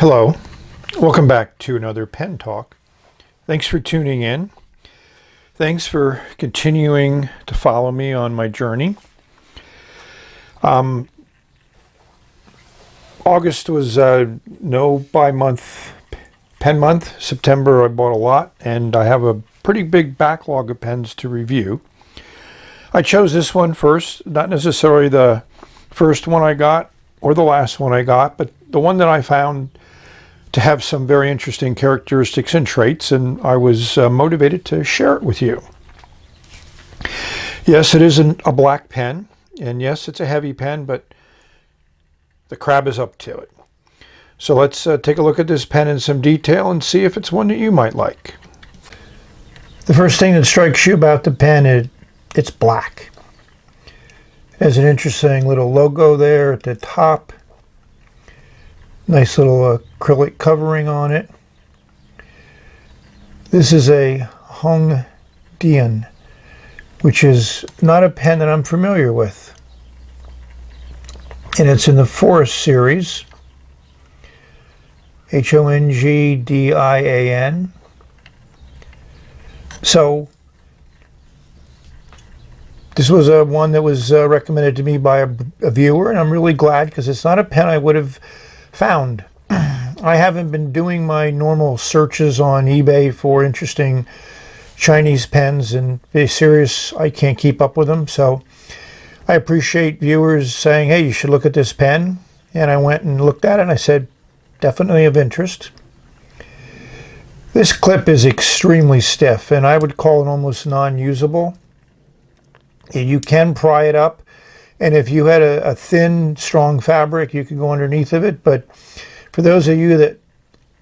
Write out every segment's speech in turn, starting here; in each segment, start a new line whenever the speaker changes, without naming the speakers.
Hello, welcome back to another pen talk. Thanks for tuning in. Thanks for continuing to follow me on my journey. August was no bi-month pen month. September I bought a lot, and I have a pretty big backlog of pens to review. I chose this one first, not necessarily the first one I got or the last one I got, but the one that I found to have some very interesting characteristics and traits, and I was motivated to share it with you. Yes, it is a black pen, and yes, it's a heavy pen, but the crab is up to it. So let's take a look at this pen in some detail and see if it's one that you might like. The first thing that strikes you about the pen is it's black. It has an interesting little logo there at the top. Nice little acrylic covering on it. This is a HongDian, which is not a pen that I'm familiar with. And it's in the Forest series, HongDian. So this was one that was recommended to me by a viewer, and I'm really glad because it's not a pen I would have found. I haven't been doing my normal searches on eBay for interesting Chinese pens, and to be serious, I can't keep up with them. So I appreciate viewers saying, hey, you should look at this pen. And I went and looked at it and I said, definitely of interest. This clip is extremely stiff, and I would call it almost non-usable. You can pry it up, and if you had a thin, strong fabric, you could go underneath of it. But for those of you that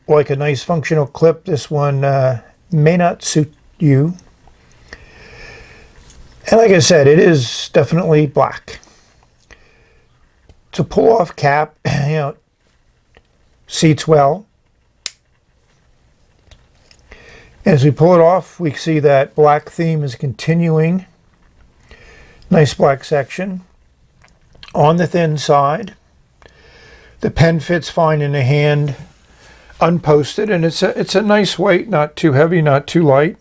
like a nice functional clip, this one may not suit you. And like I said, it is definitely black. It's a pull-off cap, seats well. As we pull it off, we see that black theme is continuing. Nice black section. On the thin side, the pen fits fine in the hand, unposted, and it's a nice weight, not too heavy, not too light.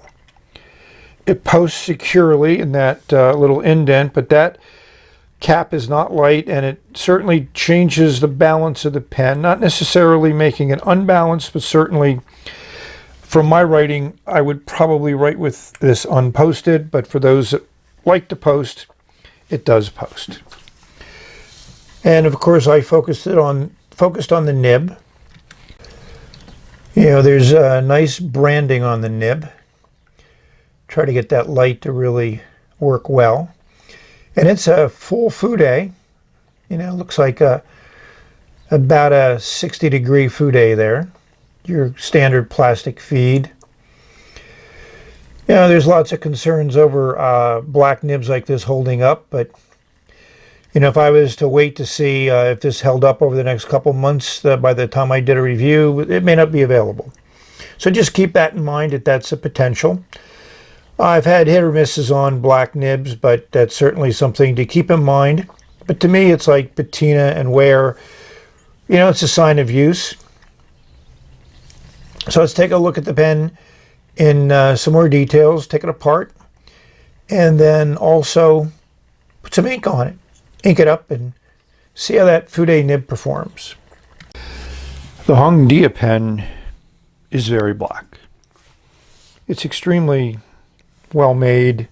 It posts securely in that little indent, but that cap is not light, and it certainly changes the balance of the pen, not necessarily making it unbalanced, but certainly from my writing, I would probably write with this unposted, but for those that like to post, it does post. And of course, I focused on the nib. There's a nice branding on the nib. Try to get that light to really work well. And it's a full fude. Looks like about a 60-degree fude there. Your standard plastic feed. There's lots of concerns over black nibs like this holding up, but if I was to wait to see if this held up over the next couple months, by the time I did a review, it may not be available. So just keep that in mind, that's a potential. I've had hit or misses on black nibs, but that's certainly something to keep in mind. But to me, it's like patina and wear. It's a sign of use. So let's take a look at the pen in some more details, take it apart, and then also put some ink on it. Ink it up and see how that fude nib performs. The HongDian pen is very black. It's extremely well made,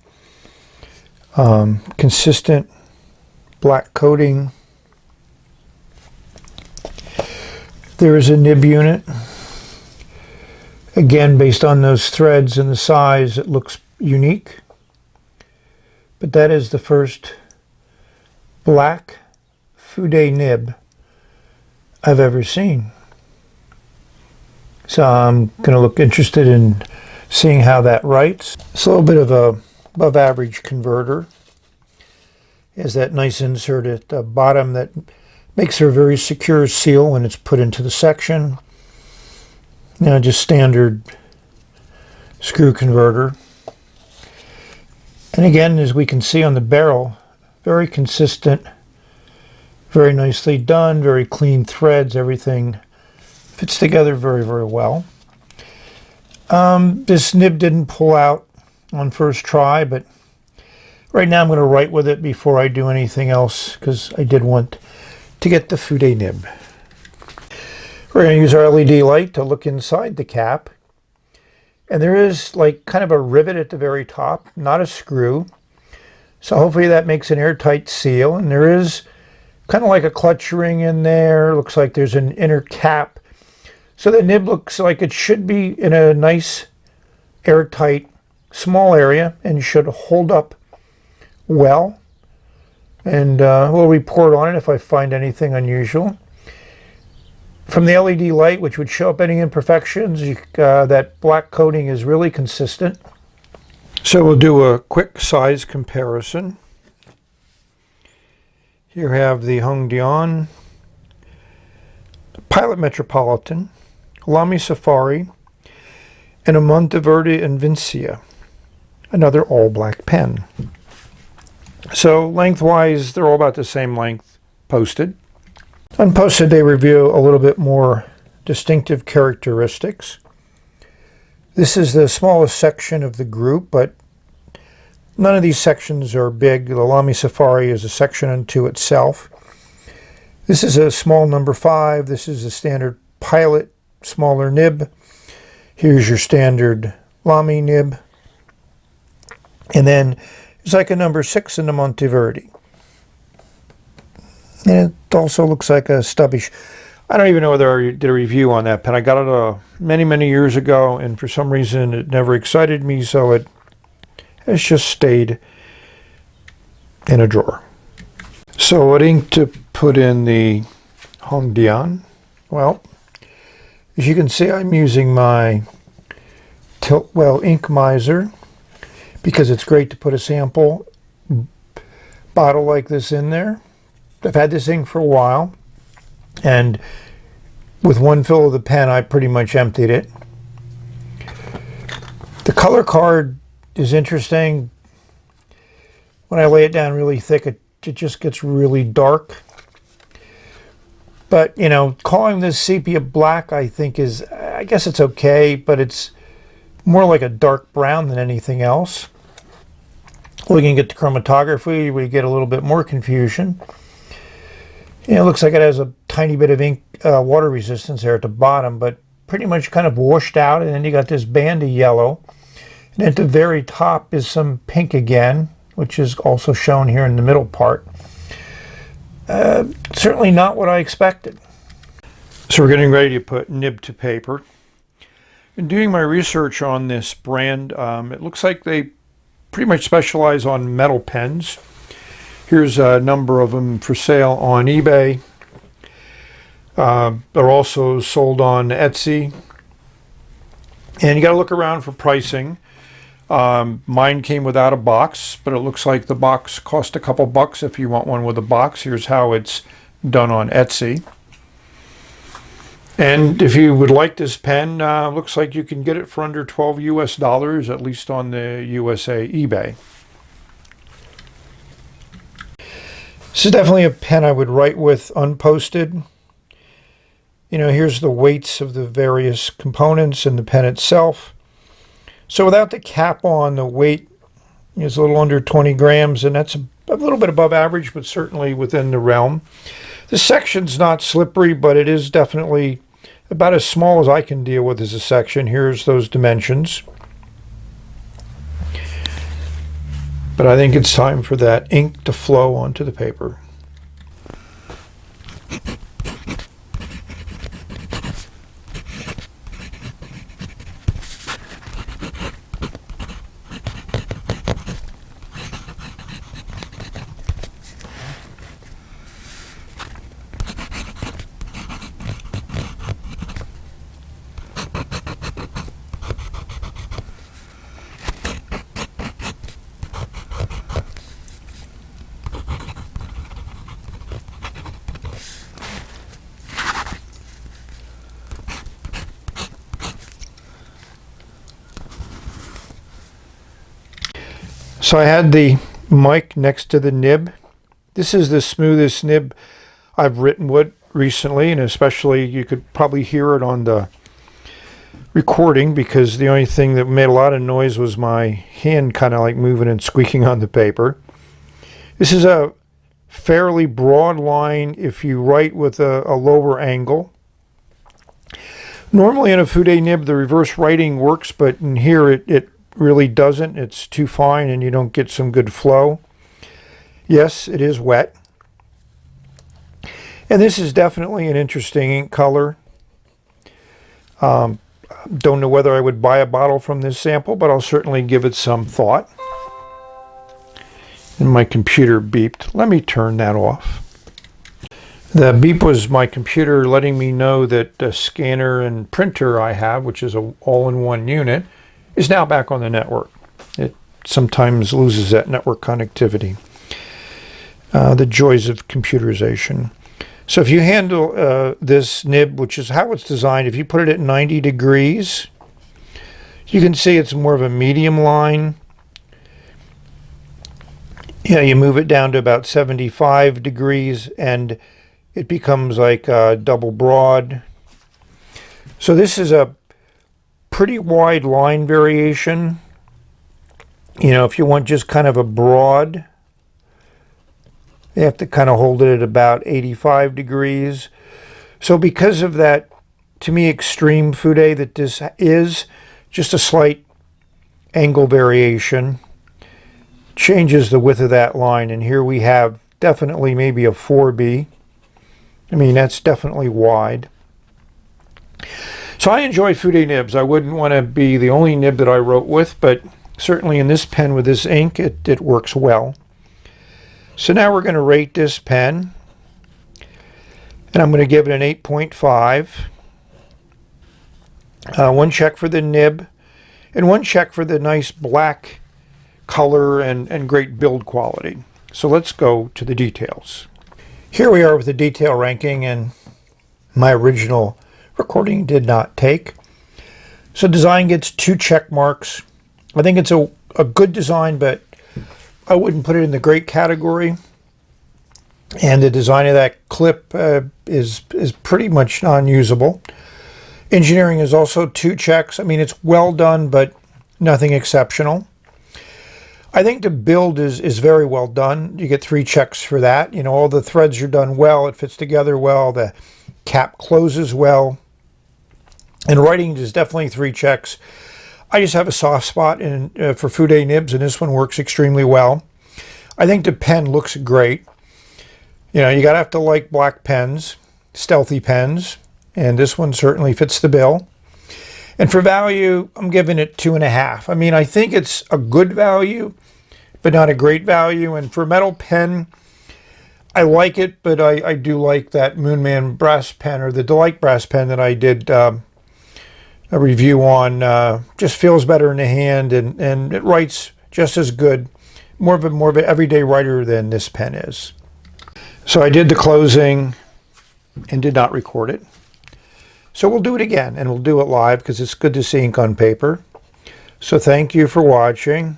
consistent black coating. There is a nib unit. Again, based on those threads and the size, it looks unique. But that is the first black fude nib I've ever seen. So I'm going to look interested in seeing how that writes. It's a little bit of a above average converter. It has that nice insert at the bottom that makes for a very secure seal when it's put into the section. Just standard screw converter. And again, as we can see on the barrel, very consistent, very nicely done, very clean threads, everything Fits together very, very well. This nib didn't pull out on first try, but right now I'm going to write with it before I do anything else because I did want to get the fude nib. We're going to use our LED light to look inside the cap. And there is like kind of a rivet at the very top, not a screw. So hopefully that makes an airtight seal. And there is kind of like a clutch ring in there. Looks like there's an inner cap. So the nib looks like it should be in a nice airtight small area and should hold up well. And we'll report on it if I find anything unusual. From the LED light, which would show up any imperfections, that black coating is really consistent. So we'll do a quick size comparison. Here we have the HongDian, Pilot Metropolitan, Lamy Safari, and a Monteverde and Vincia, another all-black pen. So lengthwise, they're all about the same length posted. Unposted, they reveal a little bit more distinctive characteristics. This is the smallest section of the group, but none of these sections are big. The Lamy Safari is a section unto itself. This is a small number 5. This is a standard Pilot smaller nib. Here's your standard Lamy nib. And then it's like a number 6 in the Monteverde. And it also looks like a stubby. I don't even know whether I did a review on that pen. I got it many, many years ago, and for some reason it never excited me, so it has just stayed in a drawer. So what ink to put in the HongDian? Well, as you can see, I'm using my Tiltwell Ink Miser because it's great to put a sample bottle like this in there. I've had this ink for a while, and with one fill of the pen, I pretty much emptied it. The color card is interesting. When I lay it down really thick, it just gets really dark. But, you know, calling this sepia black, I think is, I guess it's okay, but it's more like a dark brown than anything else. Looking at the chromatography, we get a little bit more confusion. You know, it looks like it has a tiny bit of ink, water resistance there at the bottom, but pretty much kind of washed out. And then you got this band of yellow. And at the very top is some pink again, which is also shown here in the middle part. Certainly not what I expected. So we're getting ready to put nib to paper. In doing my research on this brand, it looks like they pretty much specialize on metal pens. Here's a number of them for sale on eBay. They're also sold on Etsy. And you got to look around for pricing. Mine came without a box, but it looks like the box cost a couple bucks if you want one with a box. Here's how it's done on Etsy. And if you would like this pen, looks like you can get it for under $12 US, at least on the USA eBay. This is definitely a pen I would write with unposted. You know, here's the weights of the various components and the pen itself. So without the cap on, the weight is a little under 20 grams, and that's a little bit above average, but certainly within the realm. The section's not slippery, but it is definitely about as small as I can deal with as a section. Here's those dimensions. But I think it's time for that ink to flow onto the paper. So I had the mic next to the nib. This is the smoothest nib I've written with recently, and especially you could probably hear it on the recording because the only thing that made a lot of noise was my hand kind of like moving and squeaking on the paper. This is a fairly broad line if you write with a lower angle. Normally in a fude nib the reverse writing works, but in here it really doesn't. It's too fine and you don't get some good flow. Yes, it is wet. And this is definitely an interesting ink color. Don't know whether I would buy a bottle from this sample, but I'll certainly give it some thought. And my computer beeped. Let me turn that off. The beep was my computer letting me know that the scanner and printer I have, which is an all-in-one unit, is now back on the network. It sometimes loses that network connectivity. The joys of computerization. So if you handle this nib, which is how it's designed, if you put it at 90 degrees, you can see it's more of a medium line. Yeah, you move it down to about 75 degrees and it becomes like a double broad. So this is a pretty wide line variation. You know, if you want just kind of a broad, you have to kind of hold it at about 85 degrees. So because of that, to me, extreme fude that this is, just a slight angle variation changes the width of that line. And here we have definitely maybe a 4B. I mean, that's definitely wide. So I enjoy fude nibs. I wouldn't want to be the only nib that I wrote with, but certainly in this pen with this ink, it works well. So now we're going to rate this pen, and I'm going to give it an 8.5. One check for the nib, and one check for the nice black color and great build quality. So let's go to the details. Here we are with the detail ranking, and my original recording did not take. So design gets 2 check marks. I think it's a good design, but I wouldn't put it in the great category. And the design of that clip is pretty much non-usable. Engineering is also 2 checks. I mean, it's well done, but nothing exceptional. I think the build is very well done. You get 3 checks for that. You know, all the threads are done well. It fits together well. The cap closes well. And writing is definitely 3 checks. I just have a soft spot for fude nibs, and this one works extremely well. I think the pen looks great. You know, you gotta have to like black pens, stealthy pens, and this one certainly fits the bill. And for value, I'm giving it 2.5. I mean, I think it's a good value, but not a great value. And for a metal pen, I like it, but I do like that Moonman brass pen, or the Delight brass pen that I did a review on. Just feels better in the hand, and it writes just as good. More of an everyday writer than this pen is. So I did the closing and did not record it. So we'll do it again, and we'll do it live because it's good to see ink on paper. So thank you for watching.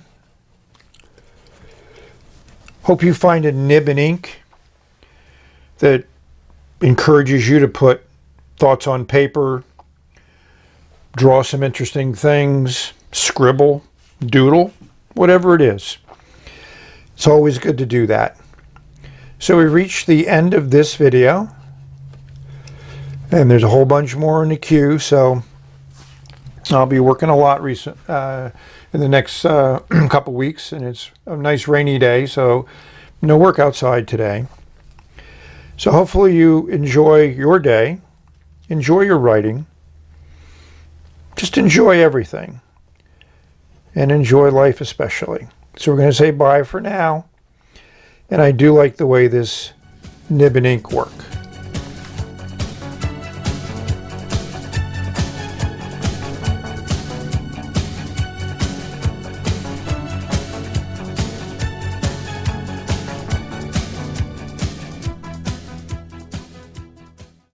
Hope you find a nib and ink that encourages you to put thoughts on paper, draw some interesting things, scribble, doodle, whatever it is. It's always good to do that. So we've reached the end of this video, and there's a whole bunch more in the queue, so I'll be working a lot in the next couple weeks, and it's a nice rainy day, so no work outside today. So hopefully you enjoy your day, enjoy your writing, just enjoy everything, and enjoy life especially. So we're going to say bye for now, and I do like the way this nib and ink work.